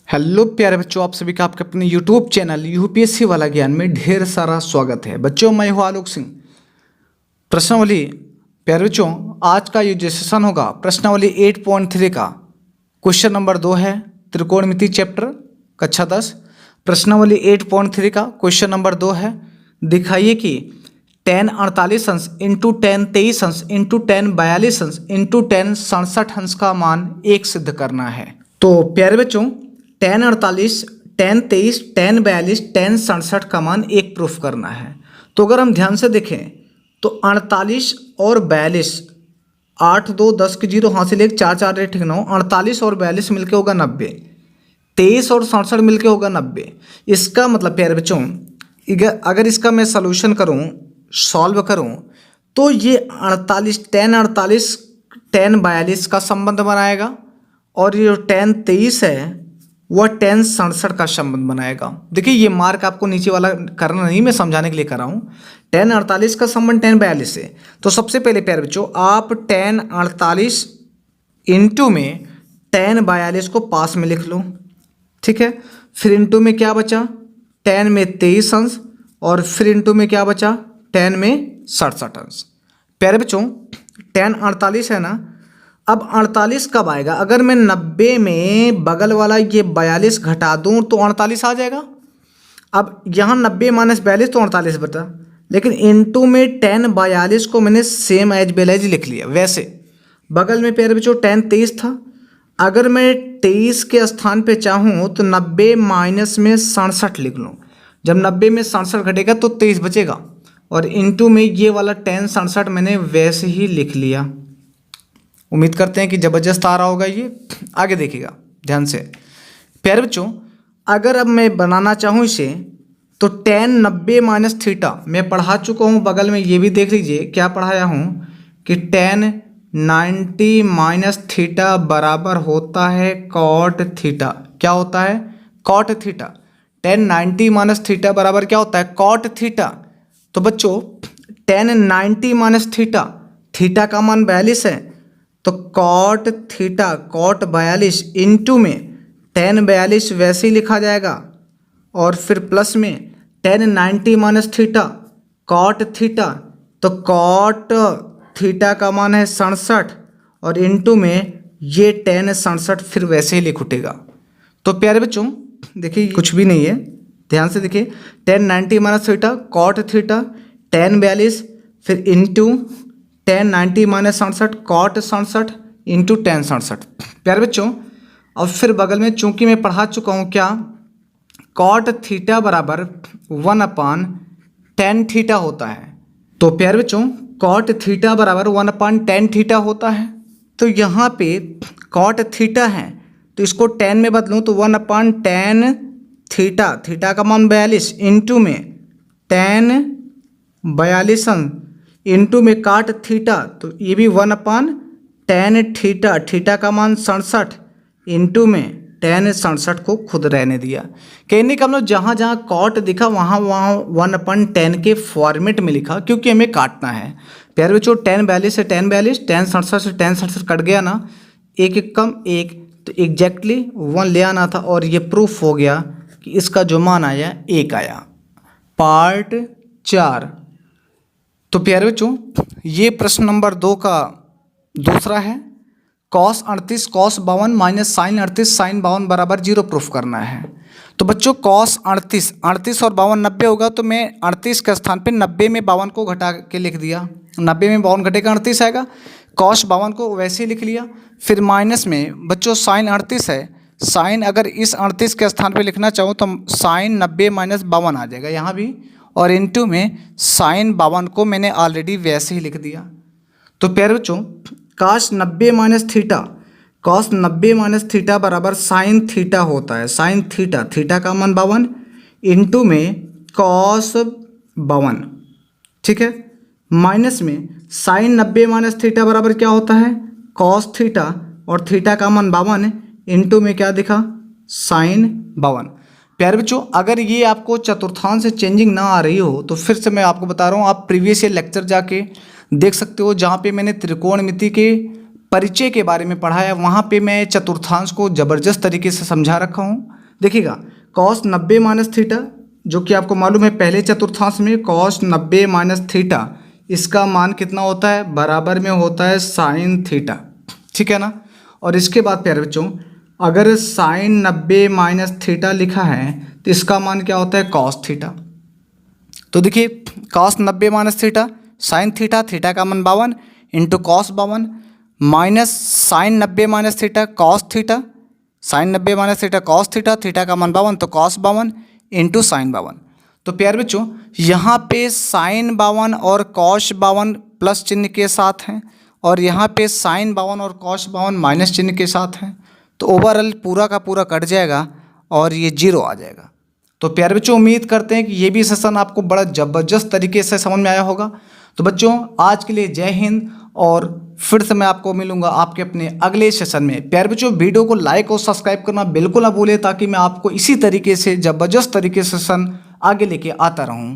Hello प्यारे बच्चों, आप सभी का आपके अपने यूट्यूब चैनल यूपीएससी वाला ज्ञान में ढेर सारा स्वागत है। बच्चों, मैं हूं आलोक सिंह। प्रश्नावली प्यारे बच्चों, आज का ये जो सेशन होगा प्रश्नावली 8.3 का क्वेश्चन नंबर 2 है। त्रिकोणमिति चैप्टर कक्षा 10 प्रश्नावली 8.3 का क्वेश्चन नंबर 2 है। दिखाइए कि tan 48 अंश इंटू tan 23 अंश इंटू tan 42 अंश इंटू tan 67 अंश का मान 1 सिद्ध करना है। तो प्यारे बच्चों, tan 48, tan 23, tan 42, tan 67 का मान 1 प्रूफ करना है। तो अगर हम ध्यान से देखें तो 48 और 42, 8 2 10 के 0 हासिल 1 4 4 8 9, 48 और 42 मिलके होगा 90, 23 और 67 मिलके होगा 90। इसका मतलब प्यारे बच्चों, अगर इसका मैं सॉल्यूशन करूं, सॉल्व करूं, तो ये 48 tan 48 tan 42 का संबंध बनाएगा और ये जो tan 23 है वह tan 67 का संबंध बनाएगा। देखिए, ये मार्क आपको नीचे वाला करना नहीं, मैं समझाने के लिए कर रहा हूँ। tan 48 का संबंध tan 42 से, तो सबसे पहले प्यारे बच्चों आप tan 48 इंटू में tan 42 को पास में लिख लो, ठीक है। फिर इंटू में क्या बचा, tan में 23 अंश, और फिर इंटू में क्या बचा, tan में 67 अंश। प्यारे बच्चों, tan 48 है ना, अब 48 कब आएगा? अगर मैं 90 में बगल वाला ये 42 घटा दूं तो 48 आ जाएगा। अब यहाँ 90 माइनस 42 तो 48 बता, लेकिन इनटू में tan 42 को मैंने सेम एज वेल एज लिख लिया। वैसे बगल में प्यारे बच्चों tan 23 था, अगर मैं 23 के स्थान पे चाहूँ तो 90 माइनस में 67 लिख लूँ। जब 90 में 67 घटेगा तो 23 बचेगा, और इनटू में ये वाला tan 67 मैंने वैसे ही लिख लिया। उम्मीद करते हैं कि ज़बरदस्त आ रहा होगा ये। आगे देखिएगा ध्यान से प्यारे बच्चों, अगर अब मैं बनाना चाहूँ इसे तो tan 90 माइनस थीटा मैं पढ़ा चुका हूँ, बगल में ये भी देख लीजिए क्या पढ़ाया हूँ कि tan 90 माइनस थीटा बराबर होता है कॉट थीटा। क्या होता है? Cot theta. tan 90 minus theta बराबर क्या होता है? Cot theta. तो बच्चों tan 90 माइनस थीटा, थीटा का मान 42 है, तो कॉट थीटा कॉट 42 इंटू में tan 42 वैसे ही लिखा जाएगा, और फिर प्लस में tan 90 minus theta cot theta, तो कॉट थीटा का मान है 67, और इंटू में ये tan 67 फिर वैसे ही लिख उठेगा। तो प्यारे बच्चों देखिए, कुछ भी नहीं है, ध्यान से देखिए, tan 90 minus theta cot theta tan 42 फिर into tan 90 minus 67 cot 67 into tan 67। प्यारे बच्चों, अब फिर बगल में चूंकि मैं पढ़ा चुका हूँ क्या, कॉट थीटा बराबर 1/tan थीटा होता है। तो प्यारे बच्चों कॉट थीटा बराबर 1/tan थीटा होता है। तो यहाँ पे कॉट थीटा है तो इसको tan में बदलूँ तो 1/tan थीटा, थीटा का मान 42 इंटू में tan 42 इंटू में काट थीटा, तो ये भी 1/tan थीटा, थीटा का मान 67 इंटू में tan 67 को खुद रहने दिया। कहने का मतलब जहाँ जहाँ कॉट दिखा वहाँ वहाँ 1/tan के फॉर्मेट में लिखा, क्योंकि हमें काटना है। प्यारे बच्चों tan 42 से tan 42, tan 67 से tan 67 कट गया ना, एक एक कम एक, तो एग्जैक्टली 1 ले आना था, और ये प्रूफ हो गया कि इसका जो मान आया 1 आया। पार्ट 4। तो प्यारे बच्चों ये प्रश्न नंबर 2 का दूसरा है। cos 38 cos 52 minus sin 38 sin 52 बराबर 0 प्रूफ करना है। तो बच्चों cos 38 और 52 90 होगा, तो मैं 38 के स्थान पे 90 में 52 को घटा के लिख दिया। 90 में 52 घटेगा 38 आएगा, cos 52 को वैसे ही लिख लिया। फिर माइनस में बच्चों sin 38 है, साइन अगर इस 38 के स्थान पे लिखना चाहूँ तो sin 90 माइनस 52 आ जाएगा यहाँ भी, और इनटू में sin 52 को मैंने ऑलरेडी वैसे ही लिख दिया। तो प्यारे बच्चों cos 90 minus theta, cos 90 minus theta बराबर sin थीटा होता है। sin थीटा, थीटा का मान 52 इंटू में cos 52, ठीक है, माइनस में sin 90 माइनस थीटा बराबर क्या होता है? cos थीटा, और थीटा का मान 52 इंटू में क्या दिखा? sin 52। प्यारे बच्चों अगर ये आपको चतुर्थांश से चेंजिंग ना आ रही हो तो फिर से मैं आपको बता रहा हूँ, आप प्रीवियस ईयर लेक्चर जाके देख सकते हो, जहाँ पे मैंने त्रिकोणमिति के परिचय के बारे में पढ़ाया, वहाँ पे मैं चतुर्थांश को ज़बरदस्त तरीके से समझा रखा हूँ। देखिएगा कॉस 90 माइनस थीटा, जो कि आपको मालूम है पहले चतुर्थांश में कॉस 90 माइनस थीटा, इसका मान कितना होता है, बराबर में होता है साइन थीटा, ठीक है ना। और इसके बाद प्यारे बच्चों अगर साइन 90 माइनस थीटा लिखा है तो इसका मान क्या होता है, कॉस थीटा। तो देखिए cos 90 minus theta sine theta, theta का मान 52 into cos 52 minus sine 90 minus theta cos theta, sine 90 minus theta cos theta, theta का मान 52 तो कॉस 52 इंटू साइन 52। तो प्यारे बच्चों यहाँ पे साइन 52 और कॉस 52 प्लस चिन्ह के साथ हैं और यहाँ पे साइन 52 और कॉस 52 माइनस चिन्ह के साथ हैं। तो ओवरऑल पूरा का पूरा कट जाएगा और ये 0 आ जाएगा। तो प्यारे बच्चों उम्मीद करते हैं कि ये भी सेशन आपको बड़ा ज़बरदस्त तरीके से समझ में आया होगा। तो बच्चों आज के लिए जय हिंद, और फिर से मैं आपको मिलूंगा आपके अपने अगले सेशन में। प्यारे बच्चों वीडियो को लाइक और सब्सक्राइब करना बिल्कुल ना भूलें, ताकि मैं आपको इसी तरीके से ज़बरदस्त तरीके से सेशन आगे लेके आता रहूं।